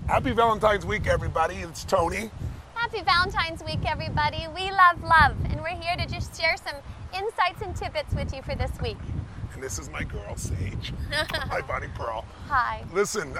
Happy Valentine's Week, everybody. It's Tony. Happy Valentine's Week, everybody. We love love, and we're here to just share some insights and tidbits with you for this week. And this is my girl, Sage. Hi, Bonnie Pearl. Hi. Listen,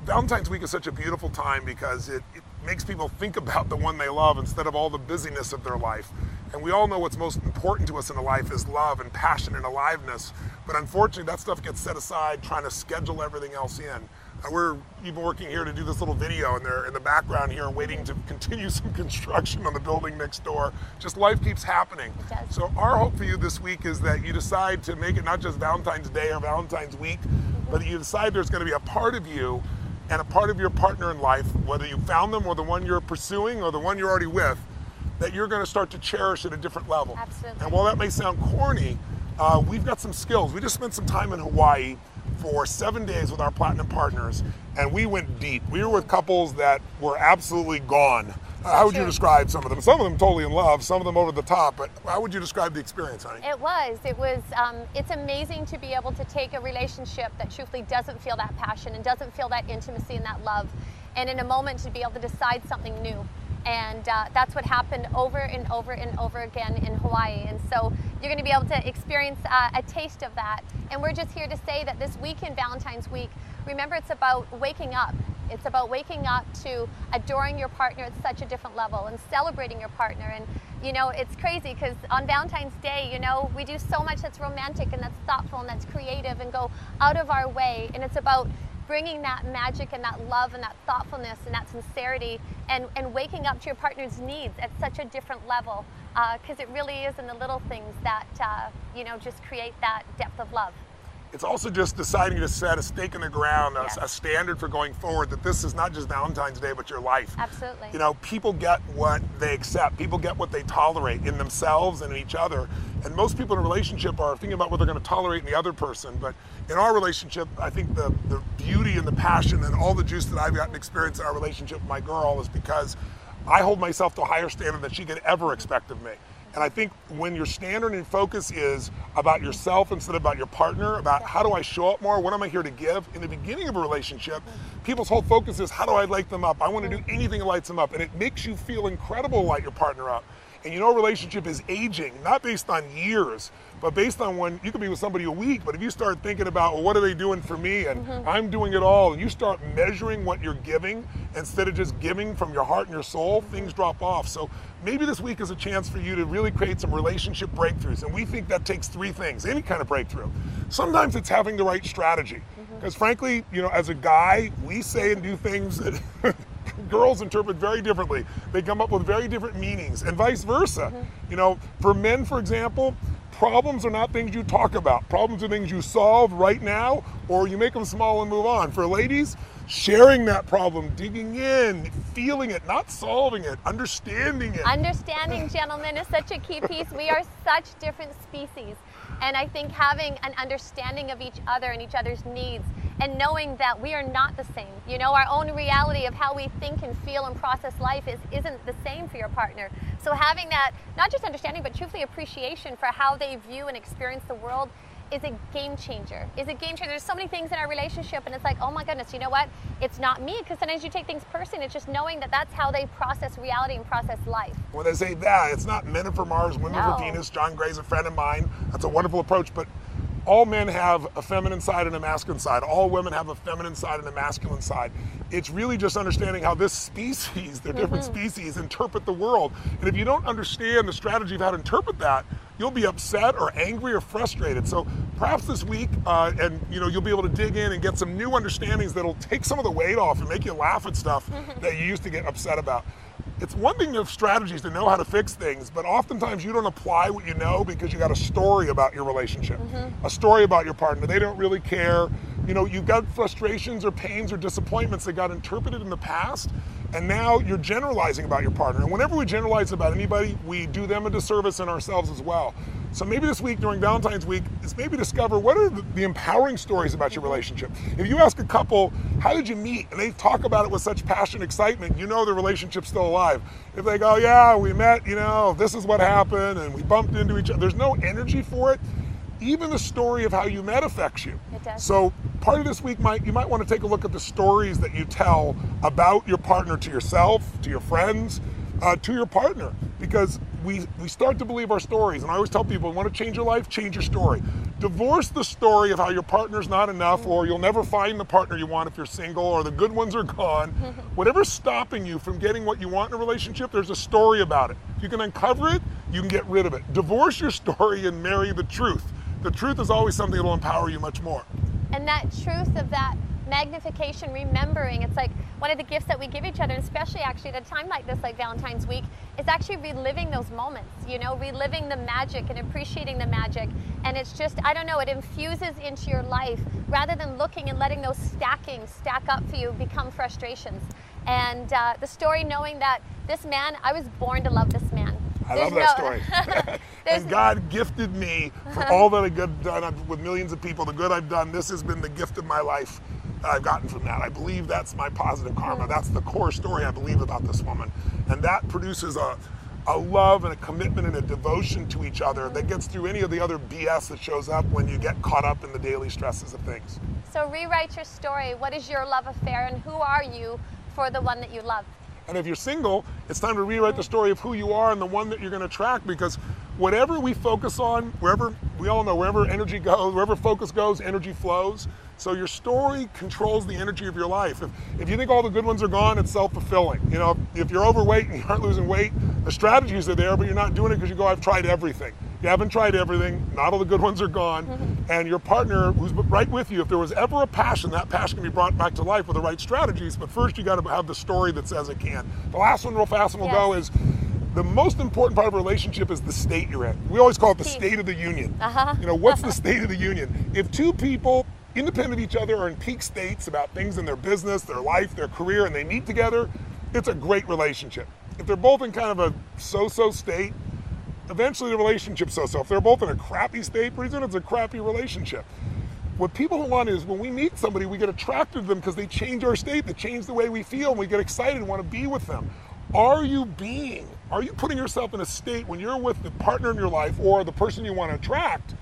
Valentine's Week is such a beautiful time because it makes people think about the one they love instead of all the busyness of their life. And we all know what's most important to us in life is love and passion and aliveness. But unfortunately, that stuff gets set aside trying to schedule everything else in. We're even working here to do this little video, and they're in the background here waiting to continue some construction on the building next door. Just life keeps happening. It does. So our hope for you this week is that you decide to make it not just Valentine's Day or Valentine's Week, but that you decide there's going to be a part of you and a part of your partner in life, whether you found them or the one you're pursuing or the one you're already with, that you're going to start to cherish at a different level. Absolutely. And while that may sound corny, we've got some skills. We just spent some time in Hawaii for 7 days with our platinum partners, and we went deep. We were with couples that were absolutely gone. How would you describe some of them? Some of them totally in love, some of them over the top, but how would you describe the experience, honey? It's amazing to be able to take a relationship that truthfully doesn't feel that passion and doesn't feel that intimacy and that love, and in a moment to be able to decide something new. And that's what happened over and over and over again in Hawaii. And so you're going to be able to experience a taste of that. And we're just here to say that this weekend, Valentine's Week, remember, it's about waking up. It's about waking up to adoring your partner at such a different level and celebrating your partner. And, it's crazy because on Valentine's Day, we do so much that's romantic and that's thoughtful and that's creative and go out of our way. And it's about bringing that magic and that love and that thoughtfulness and that sincerity and waking up to your partner's needs at such a different level, because it really is in the little things that, just create that depth of love. It's also just deciding to set a stake in the ground, Yes. a standard for going forward, that this is not just Valentine's Day, but your life. Absolutely. People get what they accept. People get what they tolerate in themselves and in each other. And most people in a relationship are thinking about what they're going to tolerate in the other person. But in our relationship, I think the beauty and the passion and all the juice that I've gotten experience in our relationship with my girl is because I hold myself to a higher standard than she could ever expect of me. And I think when your standard and focus is about yourself instead of about your partner, about how do I show up more, what am I here to give? In the beginning of a relationship, people's whole focus is how do I light them up? I want to do anything that lights them up. And it makes you feel incredible to light your partner up. And a relationship is aging, not based on years, but based on when you could be with somebody a week, but if you start thinking about, well, what are they doing for me? And I'm doing it all, and you start measuring what you're giving instead of just giving from your heart and your soul, things drop off. So maybe this week is a chance for you to really create some relationship breakthroughs. And we think that takes three things, any kind of breakthrough. Sometimes it's having the right strategy. Because frankly, as a guy, we say and do things that girls interpret very differently. They come up with very different meanings, and vice versa. For men, for example, problems are not things you talk about. Problems are things you solve right now, or you make them small and move on. For ladies, sharing that problem, digging in, feeling it, not solving it, understanding it. Understanding, gentlemen, is such a key piece. We are such different species. And I think having an understanding of each other and each other's needs and knowing that we are not the same. Our own reality of how we think and feel and process life isn't the same for your partner. So having that, not just understanding, but truthfully appreciation for how they view and experience the world is a game changer. There's so many things in our relationship, and it's like, oh my goodness, you know what? It's not me, because sometimes you take things personally. It's just knowing that that's how they process reality and process life. When they say that, it's not men are for Mars, women No. for Venus. John Gray's a friend of mine. That's a wonderful approach, but all men have a feminine side and a masculine side. All women have a feminine side and a masculine side. It's really just understanding how this species, they're different species, interpret the world. And if you don't understand the strategy of how to interpret that, you'll be upset or angry or frustrated. So perhaps this week, you'll be able to dig in and get some new understandings that'll take some of the weight off and make you laugh at stuff that you used to get upset about. It's one thing to have strategies to know how to fix things, but oftentimes you don't apply what you know because you got a story about your relationship, a story about your partner. They don't really care. You've got frustrations or pains or disappointments that got interpreted in the past, and now you're generalizing about your partner. And whenever we generalize about anybody, we do them a disservice and ourselves as well. So maybe this week during Valentine's Week is maybe discover what are the empowering stories about your relationship. If you ask a couple, how did you meet? And they talk about it with such passion and excitement, the relationship's still alive. If they go, yeah, we met, this is what happened and we bumped into each other, there's no energy for it, even the story of how you met affects you. It does. So part of this week you might want to take a look at the stories that you tell about your partner to yourself, to your friends, to your partner, because we start to believe our stories. And I always tell people, you want to change your life, change your story. Divorce the story of how your partner's not enough, or you'll never find the partner you want if you're single, or the good ones are gone. Whatever's stopping you from getting what you want in a relationship, there's a story about it. If you can uncover it, you can get rid of it. Divorce your story and marry the truth. The truth is always something that will empower you much more. And that truth of that magnification, remembering, it's like one of the gifts that we give each other, and especially actually at a time like this, like Valentine's week, is actually reliving those moments, you know, reliving the magic and appreciating the magic. And it's just, I don't know, it infuses into your life rather than looking and letting those stack up for you become frustrations. And the story knowing that this man, I was born to love this man. I love that story. And God gifted me for all that I've done with millions of people, the good I've done. This has been the gift of my life that I've gotten from that. I believe that's my positive karma. That's the core story I believe about this woman. And that produces a love and a commitment and a devotion to each other that gets through any of the other BS that shows up when you get caught up in the daily stresses of things. So rewrite your story. What is your love affair, and who are you for the one that you love? And if you're single, it's time to rewrite the story of who you are and the one that you're going to attract, because whatever we focus on, wherever, we all know, wherever energy goes, wherever focus goes, energy flows. So your story controls the energy of your life. If you think all the good ones are gone, it's self-fulfilling. You know, if you're overweight and you aren't losing weight, the strategies are there, but you're not doing it because you go, I've tried everything. You haven't tried everything, not all the good ones are gone, and your partner who's right with you, if there was ever a passion, that passion can be brought back to life with the right strategies, but first you got to have the story that says it can. The last one real fast and we'll go is, the most important part of a relationship is the state you're in. We always call it the state of the union. You know, what's the state of the union? If two people, independent of each other, are in peak states about things in their business, their life, their career, and they meet together, it's a great relationship. If they're both in kind of a so-so state, eventually the relationship's so-so. If they're both in a crappy state, pretty soon it's a crappy relationship. What people want is when we meet somebody, we get attracted to them because they change our state, they change the way we feel, and we get excited and want to be with them. Are you putting yourself in a state when you're with the partner in your life or the person you want to attract?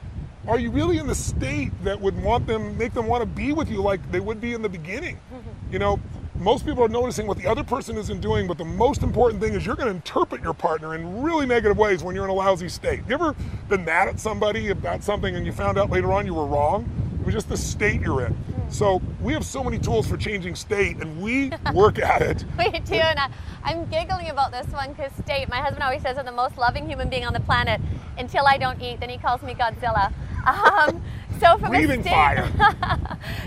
Are you really in the state that would make them want to be with you like they would be in the beginning? You know, most people are noticing what the other person isn't doing, but the most important thing is you're going to interpret your partner in really negative ways when you're in a lousy state. You ever been mad at somebody about something and you found out later on you were wrong? It was just the state you're in. So we have so many tools for changing state, and we work at it. We do, and I'm giggling about this one because state, my husband always says I'm the most loving human being on the planet until I don't eat, then he calls me Godzilla. So from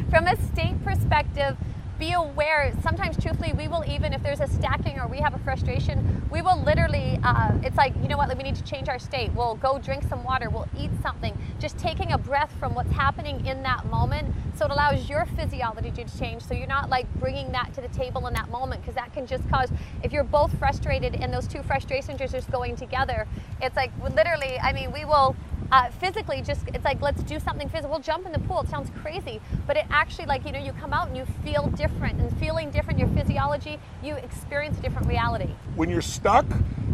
from a state perspective, be aware, sometimes truthfully, we will, even if there's a stacking or we have a frustration, we will literally, it's like, you know what, we need to change our state. We'll go drink some water, we'll eat something, just taking a breath from what's happening in that moment, so it allows your physiology to change, so you're not like bringing that to the table in that moment, because that can just cause, if you're both frustrated and those two frustrations are just going together, it's like literally, I mean, we will, physically just, it's like, let's do something physical. We'll jump in the pool. It sounds crazy, but it actually, like, you know, you come out and you feel different, and feeling different, your physiology, you experience a different reality. When you're stuck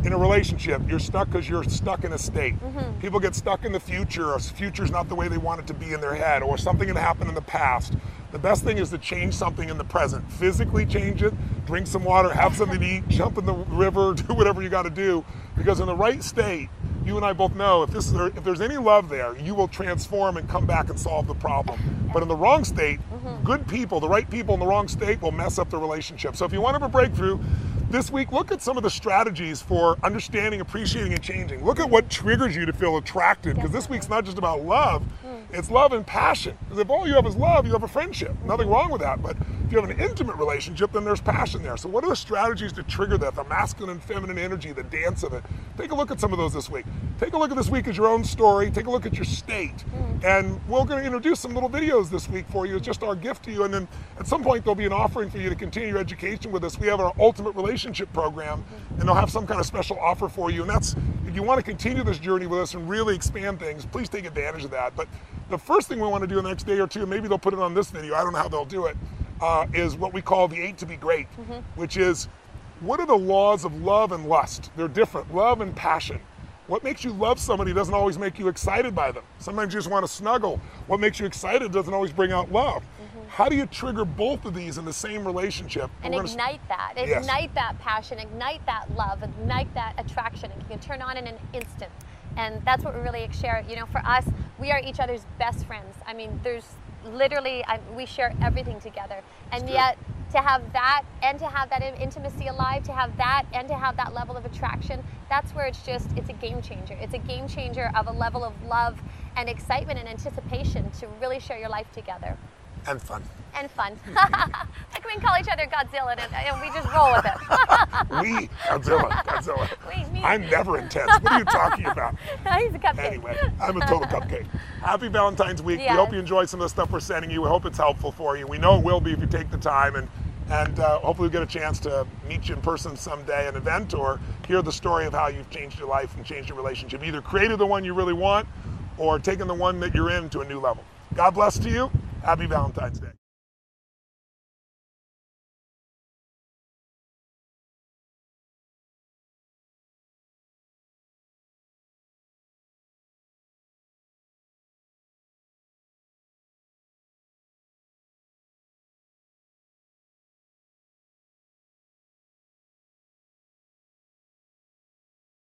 in a relationship, you're stuck because you're stuck in a state. People get stuck in the future, or the future's not the way they want it to be in their head, or something had happened in the past. The best thing is to change something in the present. Physically change it, drink some water, have something to eat, jump in the river, do whatever you got to do, because in the right state, you and I both know if there's any love there, you will transform and come back and solve the problem. But in the wrong state, good people, the right people in the wrong state will mess up the relationship. So if you want to have a breakthrough, this week, look at some of the strategies for understanding, appreciating, and changing. Look at what triggers you to feel attracted, because this week's not just about love, it's love and passion. Because if all you have is love, you have a friendship. Nothing wrong with that. But if you have an intimate relationship, then there's passion there. So what are the strategies to trigger that? The masculine and feminine energy, the dance of it. Take a look at some of those this week. Take a look at this week as your own story. Take a look at your state. And we're going to introduce some little videos this week for you. It's just our gift to you. And then at some point, there'll be an offering for you to continue your education with us. We have our Ultimate Relationship Program, and they'll have some kind of special offer for you. And that's, if you want to continue this journey with us and really expand things, please take advantage of that. But the first thing we want to do the next day or two, maybe they'll put it on this video, I don't know how they'll do it, is what we call the 8 to be great, which is, what are the laws of love and lust? They're different, love and passion. What makes you love somebody doesn't always make you excited by them. Sometimes you just want to snuggle. What makes you excited doesn't always bring out love. How do you trigger both of these in the same relationship? And ignite that. Yes. Ignite that passion, ignite that love, ignite that attraction. It can turn on in an instant. And that's what we really share. You know, for us, we are each other's best friends. I mean, there's literally, we share everything together. And yet, to have that and to have that intimacy alive, to have that and to have that level of attraction, that's where it's a game changer. It's a game changer of a level of love and excitement and anticipation to really share your life together. And fun. And fun. Like we can call each other Godzilla and we just roll with it. Godzilla. Me. I'm never intense. What are you talking about? He's a cupcake. Anyway, I'm a total cupcake. Happy Valentine's Week. Yes. We hope you enjoy some of the stuff we're sending you. We hope it's helpful for you. We know it will be if you take the time, and hopefully we'll get a chance to meet you in person someday at an event, or hear the story of how you've changed your life and changed your relationship. Either created the one you really want or taken the one that you're in to a new level. God bless to you. Happy Valentine's Day.